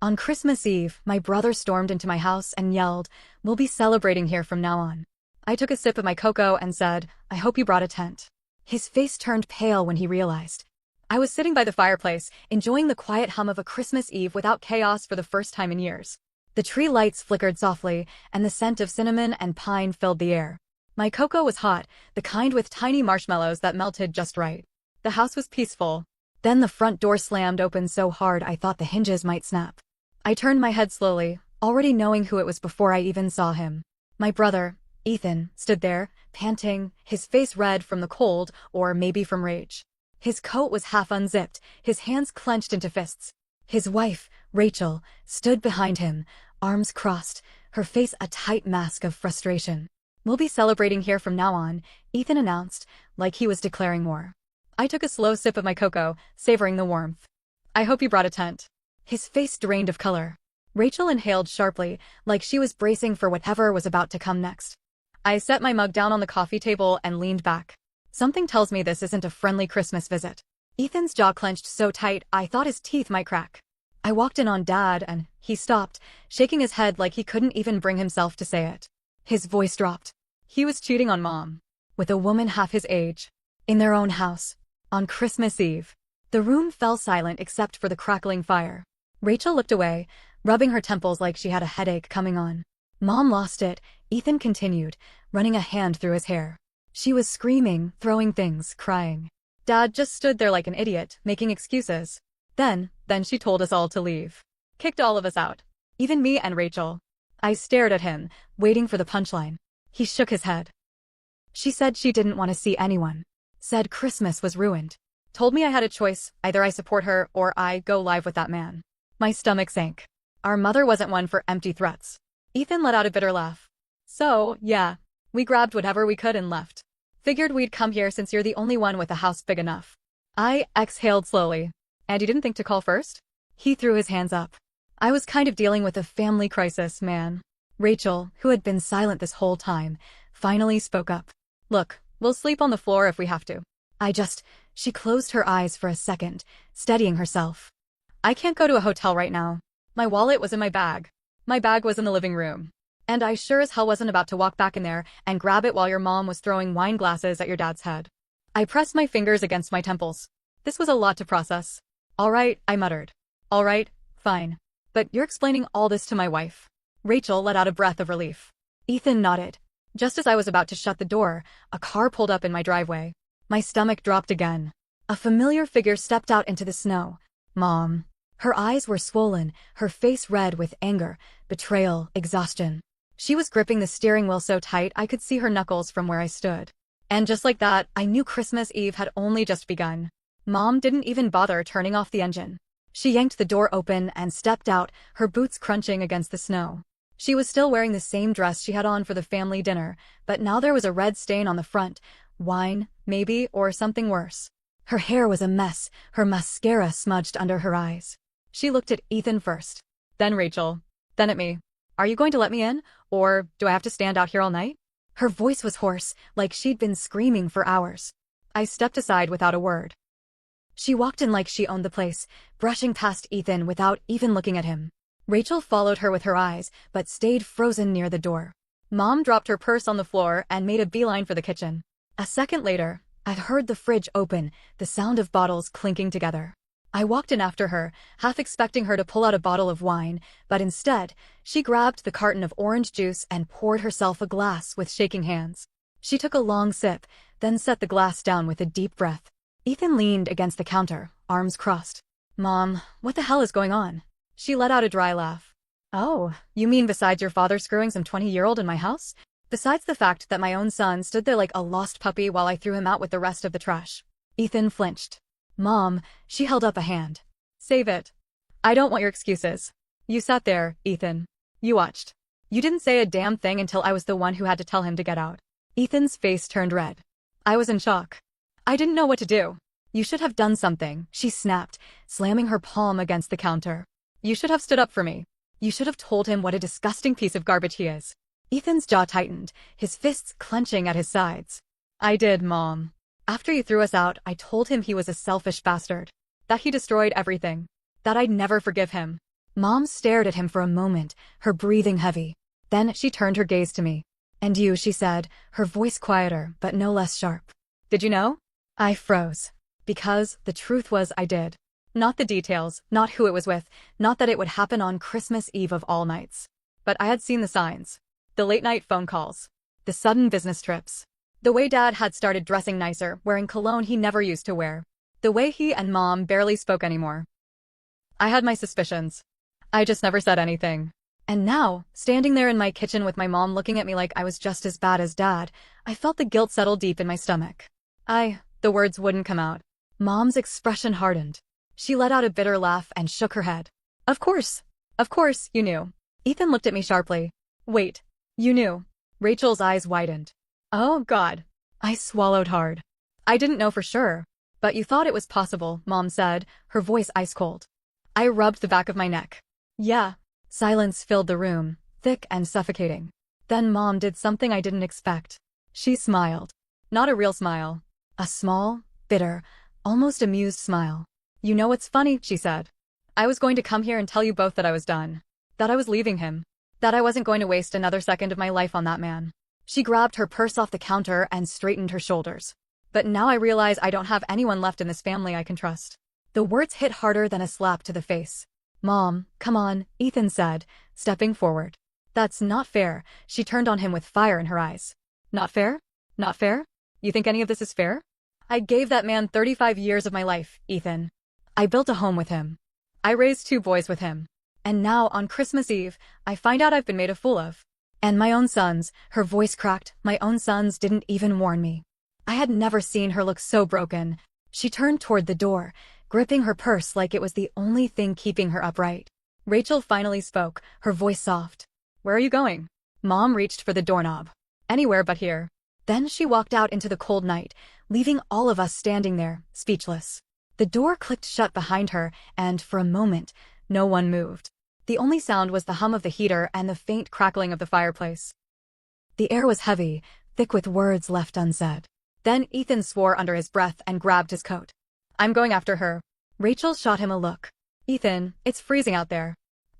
On Christmas Eve, my brother stormed into my house and yelled, "We'll be celebrating here from now on." I took a sip of my cocoa and said, "I hope you brought a tent." His face turned pale when he realized. I was sitting by the fireplace, enjoying the quiet hum of a Christmas Eve without chaos for the first time in years. The tree lights flickered softly, and the scent of cinnamon and pine filled the air. My cocoa was hot, the kind with tiny marshmallows that melted just right. The house was peaceful. Then the front door slammed open so hard I thought the hinges might snap. I turned my head slowly, already knowing who it was before I even saw him. My brother, Ethan, stood there, panting, his face red from the cold or maybe from rage. His coat was half unzipped, his hands clenched into fists. His wife, Rachel, stood behind him, arms crossed, her face a tight mask of frustration. "We'll be celebrating here from now on," Ethan announced, like he was declaring war. I took a slow sip of my cocoa, savoring the warmth. "I hope you brought a tent." His face drained of color. Rachel inhaled sharply, like she was bracing for whatever was about to come next. I set my mug down on the coffee table and leaned back. Something tells me this isn't a friendly Christmas visit. Ethan's jaw clenched so tight I thought his teeth might crack. I walked in on Dad and he stopped, shaking his head like he couldn't even bring himself to say it. His voice dropped. He was cheating on Mom. With a woman half his age. In their own house. On Christmas Eve. The room fell silent except for the crackling fire. Rachel looked away, rubbing her temples like she had a headache coming on. "Mom lost it," Ethan continued, running a hand through his hair. "She was screaming, throwing things, crying. Dad just stood there like an idiot, making excuses. Then she told us all to leave. Kicked all of us out. Even me and Rachel." I stared at him, waiting for the punchline. He shook his head. "She said she didn't want to see anyone. Said Christmas was ruined. Told me I had a choice, either I support her or I go live with that man." My stomach sank. Our mother wasn't one for empty threats. Ethan let out a bitter laugh. "So, yeah. We grabbed whatever we could and left. Figured we'd come here since you're the only one with a house big enough." I exhaled slowly. "And you didn't think to call first?" He threw his hands up. "I was kind of dealing with a family crisis, man." Rachel, who had been silent this whole time, finally spoke up. "Look, we'll sleep on the floor if we have to." She closed her eyes for a second, steadying herself. "I can't go to a hotel right now. My wallet was in my bag. My bag was in the living room. And I sure as hell wasn't about to walk back in there and grab it while your mom was throwing wine glasses at your dad's head." I pressed my fingers against my temples. This was a lot to process. "All right," I muttered. "All right, fine. But you're explaining all this to my wife." Rachel let out a breath of relief. Ethan nodded. Just as I was about to shut the door, a car pulled up in my driveway. My stomach dropped again. A familiar figure stepped out into the snow. Mom. Her eyes were swollen, her face red with anger, betrayal, exhaustion. She was gripping the steering wheel so tight I could see her knuckles from where I stood. And just like that, I knew Christmas Eve had only just begun. Mom didn't even bother turning off the engine. She yanked the door open and stepped out, her boots crunching against the snow. She was still wearing the same dress she had on for the family dinner, but now there was a red stain on the front. Wine, maybe, or something worse. Her hair was a mess, her mascara smudged under her eyes. She looked at Ethan first. Then Rachel. Then at me. "Are you going to let me in, or do I have to stand out here all night?" Her voice was hoarse, like she'd been screaming for hours. I stepped aside without a word. She walked in like she owned the place, brushing past Ethan without even looking at him. Rachel followed her with her eyes, but stayed frozen near the door. Mom dropped her purse on the floor and made a beeline for the kitchen. A second later, I heard the fridge open, the sound of bottles clinking together. I walked in after her, half expecting her to pull out a bottle of wine, but instead, she grabbed the carton of orange juice and poured herself a glass with shaking hands. She took a long sip, then set the glass down with a deep breath. Ethan leaned against the counter, arms crossed. "Mom, what the hell is going on?" She let out a dry laugh. "Oh, you mean besides your father screwing some 20-year-old in my house? Besides the fact that my own son stood there like a lost puppy while I threw him out with the rest of the trash." Ethan flinched. "Mom," she held up a hand. "Save it. I don't want your excuses. You sat there, Ethan. You watched. You didn't say a damn thing until I was the one who had to tell him to get out." Ethan's face turned red. I was in shock. I didn't know what to do. "You should have done something," she snapped, slamming her palm against the counter. "You should have stood up for me. You should have told him what a disgusting piece of garbage he is." Ethan's jaw tightened, his fists clenching at his sides. "I did, Mom. After you threw us out, I told him he was a selfish bastard. That he destroyed everything. That I'd never forgive him. Mom stared at him for a moment, her breathing heavy. Then she turned her gaze to me. "And you," she said, her voice quieter but no less sharp. "Did you know?" I froze. Because the truth was I did. Not the details, not who it was with, not that it would happen on Christmas Eve of all nights. But I had seen the signs. The late-night phone calls. The sudden business trips. The way Dad had started dressing nicer, wearing cologne he never used to wear. The way he and Mom barely spoke anymore. I had my suspicions. I just never said anything. And now, standing there in my kitchen with my mom looking at me like I was just as bad as Dad, I felt the guilt settle deep in my stomach. The words wouldn't come out. Mom's expression hardened. She let out a bitter laugh and shook her head. Of course, you knew." Ethan looked at me sharply. "Wait, you knew?" Rachel's eyes widened. "Oh, God." I swallowed hard. "I didn't know for sure. But you thought it was possible," Mom said, her voice ice cold. I rubbed the back of my neck. "Yeah." Silence filled the room, thick and suffocating. Then Mom did something I didn't expect. She smiled. Not a real smile. A small, bitter, almost amused smile. "You know what's funny," she said. "I was going to come here and tell you both that I was done. That I was leaving him. That I wasn't going to waste another second of my life on that man." She grabbed her purse off the counter and straightened her shoulders. "But now I realize I don't have anyone left in this family I can trust." The words hit harder than a slap to the face. "Mom, come on," Ethan said, stepping forward. "That's not fair." She turned on him with fire in her eyes. "Not fair? Not fair? You think any of this is fair? I gave that man 35 years of my life, Ethan. I built a home with him. I raised 2 boys with him. And now, on Christmas Eve, I find out I've been made a fool of. And my own sons," her voice cracked, "my own sons didn't even warn me." I had never seen her look so broken. She turned toward the door, gripping her purse like it was the only thing keeping her upright. Rachel finally spoke, her voice soft. "Where are you going?" Mom reached for the doorknob. "Anywhere but here." Then she walked out into the cold night, leaving all of us standing there, speechless. The door clicked shut behind her, and for a moment, no one moved. The only sound was the hum of the heater and the faint crackling of the fireplace. The air was heavy, thick with words left unsaid. Then Ethan swore under his breath and grabbed his coat. "I'm going after her." Rachel shot him a look. "Ethan, it's freezing out there."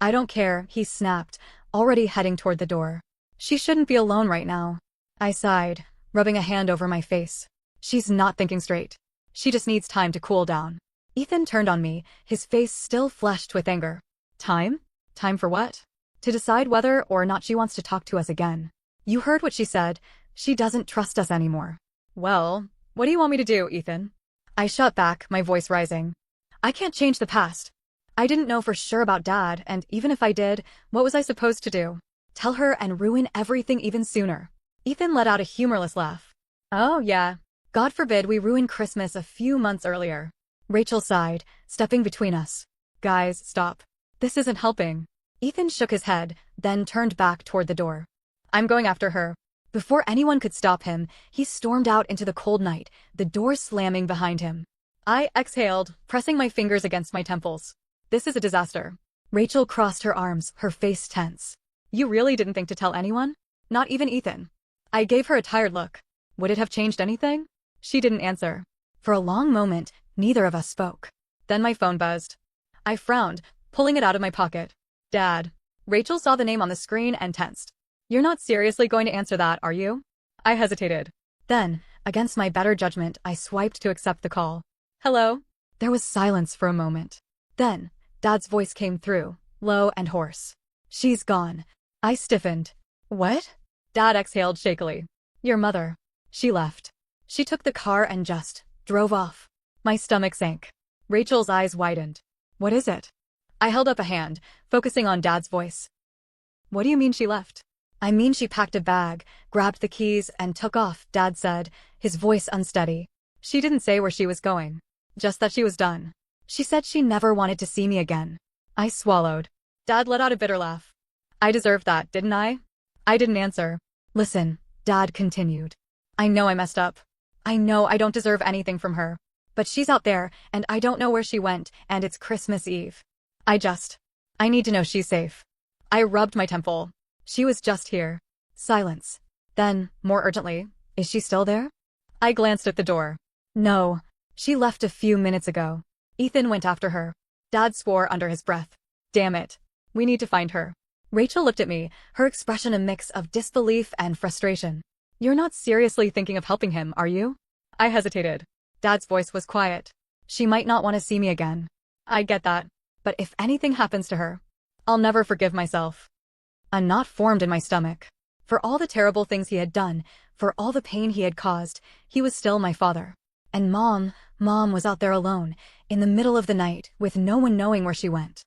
"I don't care," he snapped, already heading toward the door. "She shouldn't be alone right now." I sighed, rubbing a hand over my face. "She's not thinking straight. She just needs time to cool down." Ethan turned on me, his face still flushed with anger. "Time? Time for what?" "To decide whether or not she wants to talk to us again. You heard what she said. She doesn't trust us anymore." "Well, what do you want me to do, Ethan?" I shot back, my voice rising. "I can't change the past. I didn't know for sure about Dad, and even if I did, what was I supposed to do? Tell her and ruin everything even sooner?" Ethan let out a humorless laugh. "Oh, yeah. God forbid we ruin Christmas a few months earlier." Rachel sighed, stepping between us. "Guys, stop. This isn't helping." Ethan shook his head, then turned back toward the door. "I'm going after her." Before anyone could stop him, he stormed out into the cold night, the door slamming behind him. I exhaled, pressing my fingers against my temples. "This is a disaster." Rachel crossed her arms, her face tense. "You really didn't think to tell anyone? Not even Ethan?" I gave her a tired look. Would it have changed anything? She didn't answer. For a long moment, neither of us spoke. Then my phone buzzed. I frowned, pulling it out of my pocket. "Dad." Rachel saw the name on the screen and tensed. "You're not seriously going to answer that, are you?" I hesitated. Then, against my better judgment, I swiped to accept the call. "Hello?" There was silence for a moment. Then, Dad's voice came through, low and hoarse. "She's gone." I stiffened. "What?" Dad exhaled shakily. "Your mother. She left. She took the car and just drove off." My stomach sank. Rachel's eyes widened. "What is it?" I held up a hand, focusing on Dad's voice. "What do you mean she left?" "I mean she packed a bag, grabbed the keys, and took off," Dad said, his voice unsteady. "She didn't say where she was going. Just that she was done. She said she never wanted to see me again." I swallowed. Dad let out a bitter laugh. "I deserved that, didn't I?" I didn't answer. "Listen," Dad continued. "I know I messed up. I know I don't deserve anything from her. But she's out there, and I don't know where she went, and it's Christmas Eve. I need to know she's safe." I rubbed my temple. "She was just here." Silence. Then, more urgently, "Is she still there?" I glanced at the door. "No. She left a few minutes ago." Ethan went after her. Dad swore under his breath. Damn it. We need to find her. Rachel looked at me, her expression a mix of disbelief and frustration. You're not seriously thinking of helping him, are you? I hesitated. Dad's voice was quiet. She might not want to see me again. I get that. But if anything happens to her, I'll never forgive myself. A knot formed in my stomach. For all the terrible things he had done, for all the pain he had caused, he was still my father. And Mom was out there alone, in the middle of the night, with no one knowing where she went.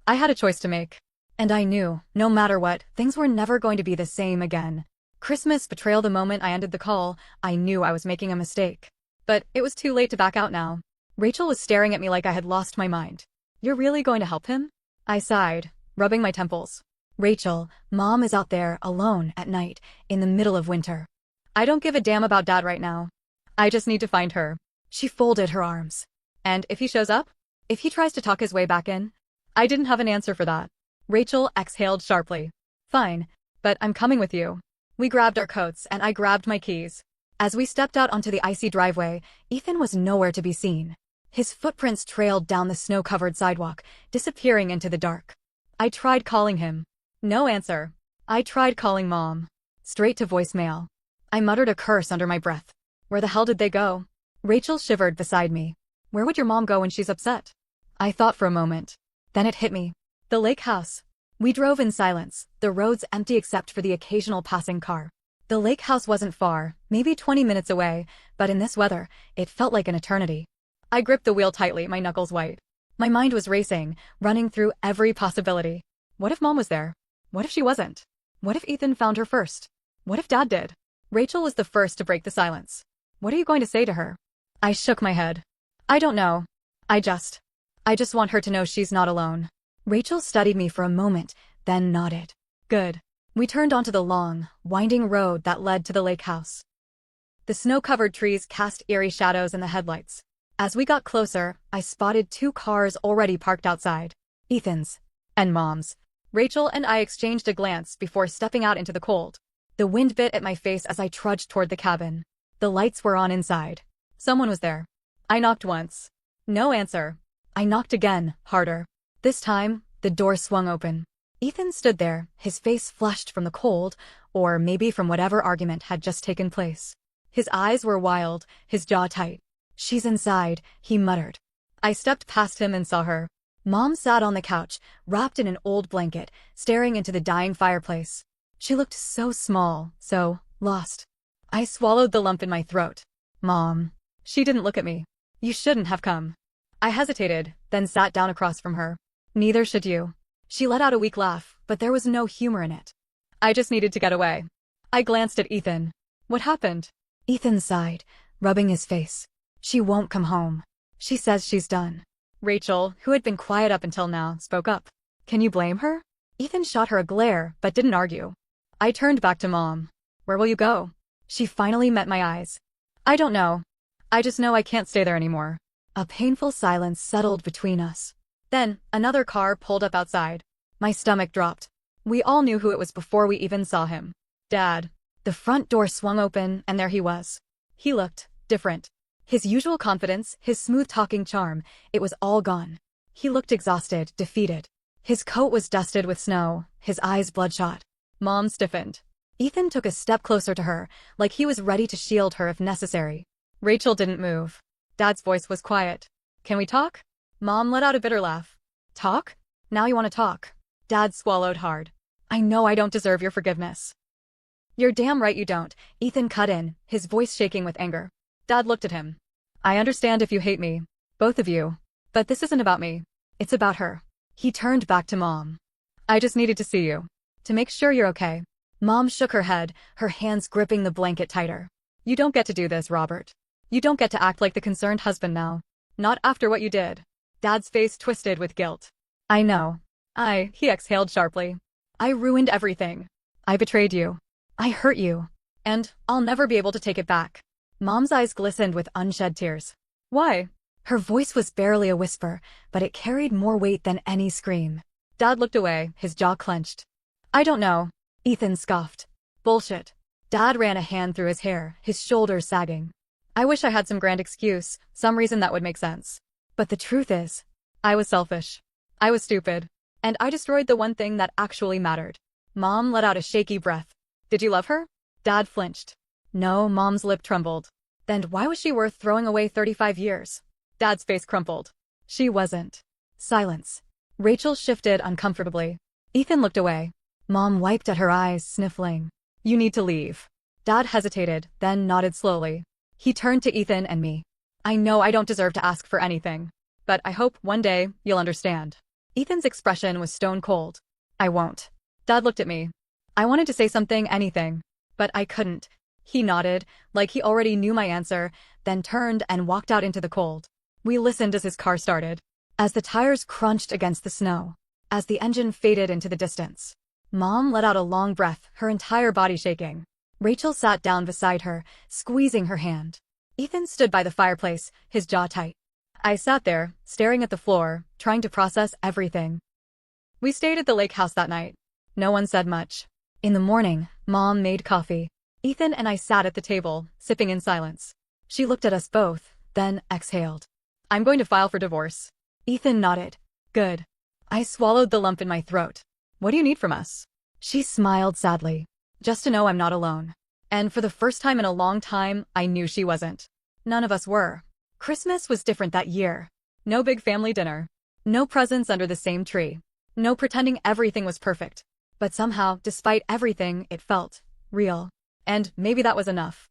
I had a choice to make. And I knew, no matter what, things were never going to be the same again. Christmas betrayal. The moment I ended the call, I knew I was making a mistake. But it was too late to back out now. Rachel was staring at me like I had lost my mind. You're really going to help him? I sighed, rubbing my temples. Rachel, Mom is out there, alone, at night, in the middle of winter. I don't give a damn about Dad right now. I just need to find her. She folded her arms. And if he shows up? If he tries to talk his way back in? I didn't have an answer for that. Rachel exhaled sharply. Fine, but I'm coming with you. We grabbed our coats and I grabbed my keys. As we stepped out onto the icy driveway, Ethan was nowhere to be seen. His footprints trailed down the snow-covered sidewalk, disappearing into the dark. I tried calling him. No answer. I tried calling Mom. Straight to voicemail. I muttered a curse under my breath. Where the hell did they go? Rachel shivered beside me. Where would your mom go when she's upset? I thought for a moment. Then it hit me. The lake house. We drove in silence, the roads empty except for the occasional passing car. The lake house wasn't far, maybe 20 minutes away, but in this weather, it felt like an eternity. I gripped the wheel tightly, my knuckles white. My mind was racing, running through every possibility. What if Mom was there? What if she wasn't? What if Ethan found her first? What if Dad did? Rachel was the first to break the silence. What are you going to say to her? I shook my head. I don't know. I just want her to know she's not alone. Rachel studied me for a moment, then nodded. Good. We turned onto the long, winding road that led to the lake house. The snow-covered trees cast eerie shadows in the headlights. As we got closer, I spotted 2 cars already parked outside. Ethan's. And Mom's. Rachel and I exchanged a glance before stepping out into the cold. The wind bit at my face as I trudged toward the cabin. The lights were on inside. Someone was there. I knocked once. No answer. I knocked again, harder. This time, the door swung open. Ethan stood there, his face flushed from the cold, or maybe from whatever argument had just taken place. His eyes were wild, his jaw tight. She's inside, he muttered. I stepped past him and saw her. Mom sat on the couch, wrapped in an old blanket, staring into the dying fireplace. She looked so small, so lost. I swallowed the lump in my throat. Mom. She didn't look at me. You shouldn't have come. I hesitated, then sat down across from her. Neither should you. She let out a weak laugh, but there was no humor in it. I just needed to get away. I glanced at Ethan. What happened? Ethan sighed, rubbing his face. She won't come home. She says she's done. Rachel, who had been quiet up until now, spoke up. Can you blame her? Ethan shot her a glare, but didn't argue. I turned back to Mom. Where will you go? She finally met my eyes. I don't know. I just know I can't stay there anymore. A painful silence settled between us. Then, another car pulled up outside. My stomach dropped. We all knew who it was before we even saw him. Dad. The front door swung open, and there he was. He looked different. His usual confidence, his smooth-talking charm, it was all gone. He looked exhausted, defeated. His coat was dusted with snow, his eyes bloodshot. Mom stiffened. Ethan took a step closer to her, like he was ready to shield her if necessary. Rachel didn't move. Dad's voice was quiet. Can we talk? Mom let out a bitter laugh. Talk? Now you want to talk. Dad swallowed hard. I know I don't deserve your forgiveness. You're damn right you don't, Ethan cut in, his voice shaking with anger. Dad looked at him. I understand if you hate me. Both of you. But this isn't about me. It's about her. He turned back to Mom. I just needed to see you. To make sure you're okay. Mom shook her head, her hands gripping the blanket tighter. You don't get to do this, Robert. You don't get to act like the concerned husband now. Not after what you did. Dad's face twisted with guilt. I know. He exhaled sharply. I ruined everything. I betrayed you. I hurt you. And I'll never be able to take it back. Mom's eyes glistened with unshed tears. Why? Her voice was barely a whisper, but it carried more weight than any scream. Dad looked away, his jaw clenched. I don't know. Ethan scoffed. Bullshit. Dad ran a hand through his hair, his shoulders sagging. I wish I had some grand excuse, some reason that would make sense. But the truth is, I was selfish. I was stupid. And I destroyed the one thing that actually mattered. Mom let out a shaky breath. Did you love her? Dad flinched. No, Mom's lip trembled. Then why was she worth throwing away 35 years? Dad's face crumpled. She wasn't. Silence. Rachel shifted uncomfortably. Ethan looked away. Mom wiped at her eyes, sniffling. You need to leave. Dad hesitated, then nodded slowly. He turned to Ethan and me. I know I don't deserve to ask for anything, but I hope one day you'll understand. Ethan's expression was stone cold. I won't. Dad looked at me. I wanted to say something, anything, but I couldn't. He nodded, like he already knew my answer, then turned and walked out into the cold. We listened as his car started, as the tires crunched against the snow, as the engine faded into the distance. Mom let out a long breath, her entire body shaking. Rachel sat down beside her, squeezing her hand. Ethan stood by the fireplace, his jaw tight. I sat there, staring at the floor, trying to process everything. We stayed at the lake house that night. No one said much. In the morning, Mom made coffee. Ethan and I sat at the table, sipping in silence. She looked at us both, then exhaled. I'm going to file for divorce. Ethan nodded. Good. I swallowed the lump in my throat. What do you need from us? She smiled sadly. Just to know I'm not alone. And for the first time in a long time, I knew she wasn't. None of us were. Christmas was different that year. No big family dinner. No presents under the same tree. No pretending everything was perfect. But somehow, despite everything, it felt real. And maybe that was enough.